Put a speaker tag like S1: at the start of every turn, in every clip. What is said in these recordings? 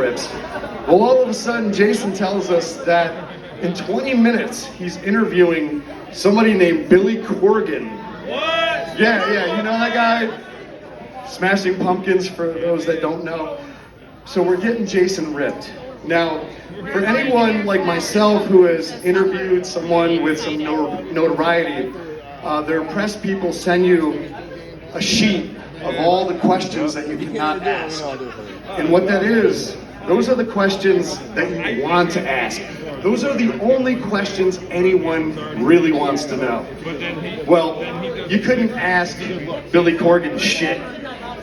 S1: minutes. Well, all of a sudden, Jason tells us that in 20 minutes, he's interviewing somebody named Billy Corgan.
S2: What?
S1: Yeah, you know that guy? Smashing Pumpkins, for those that don't know. So we're getting Jason ripped. Now, for anyone like myself who has interviewed someone with some notoriety, their press people send you a sheet of all the questions that you cannot ask. And what that is, those are the questions that you want to ask. Those are the only questions anyone really wants to know. Well, you couldn't ask Billy Corgan shit.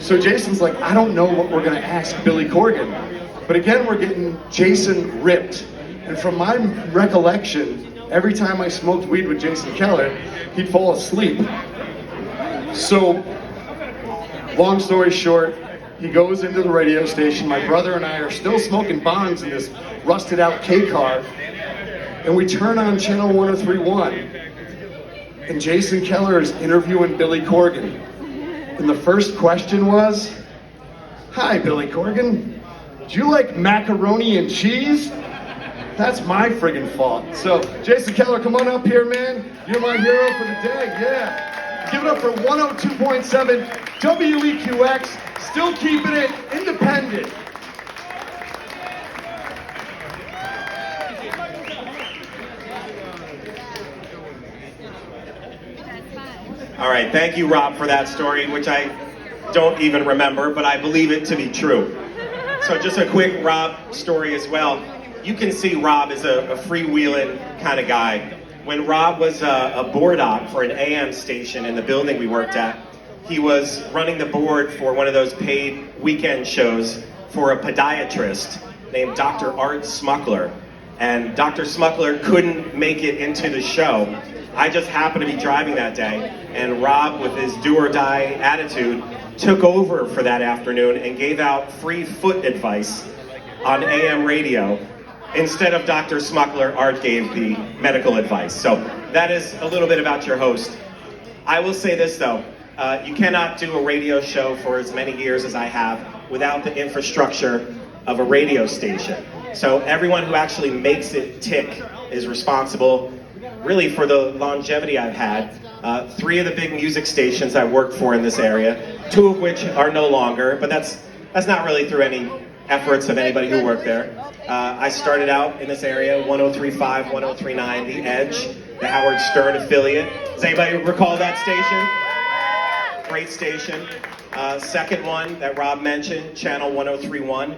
S1: So Jason's like, I don't know what we're gonna ask Billy Corgan. But again, we're getting Jason ripped. And from my recollection, every time I smoked weed with Jason Keller, he'd fall asleep. So, long story short, he goes into the radio station. My brother and I are still smoking bongs in this rusted out K car. And we turn on channel 1031. And Jason Keller is interviewing Billy Corgan. And the first question was, "Hi, Billy Corgan. Do you like macaroni and cheese?" That's my friggin' fault. So, Jason Keller, come on up here, man. You're my hero for the day, yeah. Give it up for 102.7 WEQX, still keeping it independent.
S2: All right, thank you, Rob, for that story, which I don't even remember, but I believe it to be true. So just a quick Rob story as well. You can see Rob is a freewheeling kind of guy. When Rob was a board op for an AM station in the building we worked at, he was running the board for one of those paid weekend shows for a podiatrist named Dr. Art Smuckler. And Dr. Smuckler couldn't make it into the show. I just happened to be driving that day, and Rob, with his do-or-die attitude, took over for that afternoon and gave out free foot advice on AM radio. Instead of Dr. Smuckler, Art gave the medical advice. So that is a little bit about your host. I will say this though, you cannot do a radio show for as many years as I have without the infrastructure of a radio station. So everyone who actually makes it tick is responsible really for the longevity I've had. 3 of the big music stations I worked for in this area, 2 of which are no longer, but that's not really through any efforts of anybody who worked there. I started out in this area, 103.5, 103.9, The Edge, the Howard Stern affiliate. Does anybody recall that station? Great station. Second one that Rob mentioned, channel 103.1.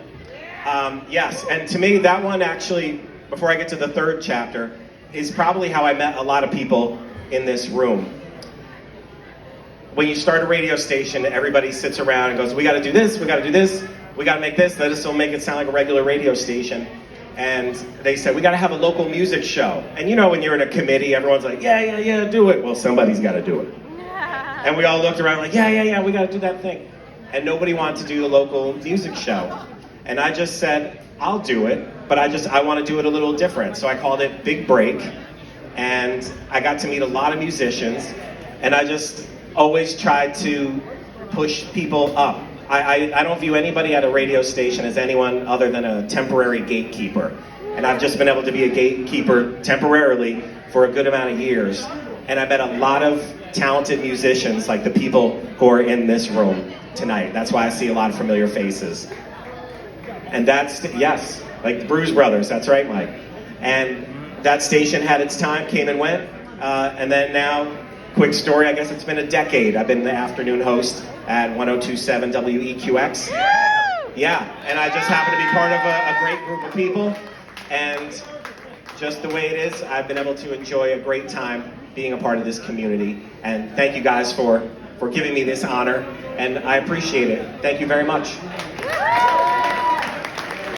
S2: Yes, and to me, that one actually, before I get to the third chapter, is probably how I met a lot of people in this room. When you start a radio station, everybody sits around and goes, we gotta do this, we gotta do this, we gotta make this, let us still make it sound like a regular radio station. And they said, we gotta have a local music show. And you know, when you're in a committee, everyone's like, yeah, do it. Well, somebody's gotta do it. And we all looked around like, yeah, we gotta do that thing. And nobody wanted to do the local music show. And I just said, I'll do it, but I want to do it a little different. So I called it Big Break, and I got to meet a lot of musicians, and I just always tried to push people up. I don't view anybody at a radio station as anyone other than a temporary gatekeeper. And I've just been able to be a gatekeeper temporarily for a good amount of years. And I met a lot of talented musicians like the people who are in this room tonight. That's why I see a lot of familiar faces. And that's, yes, like the Bruise Brothers, that's right, Mike. And that station had its time, came and went. And then now, quick story, I guess it's been a decade. I've been the afternoon host at 102.7 WEQX. Yeah, and I just happen to be part of a great group of people. And just the way it is, I've been able to enjoy a great time being a part of this community. And thank you guys for giving me this honor. And I appreciate it. Thank you very much.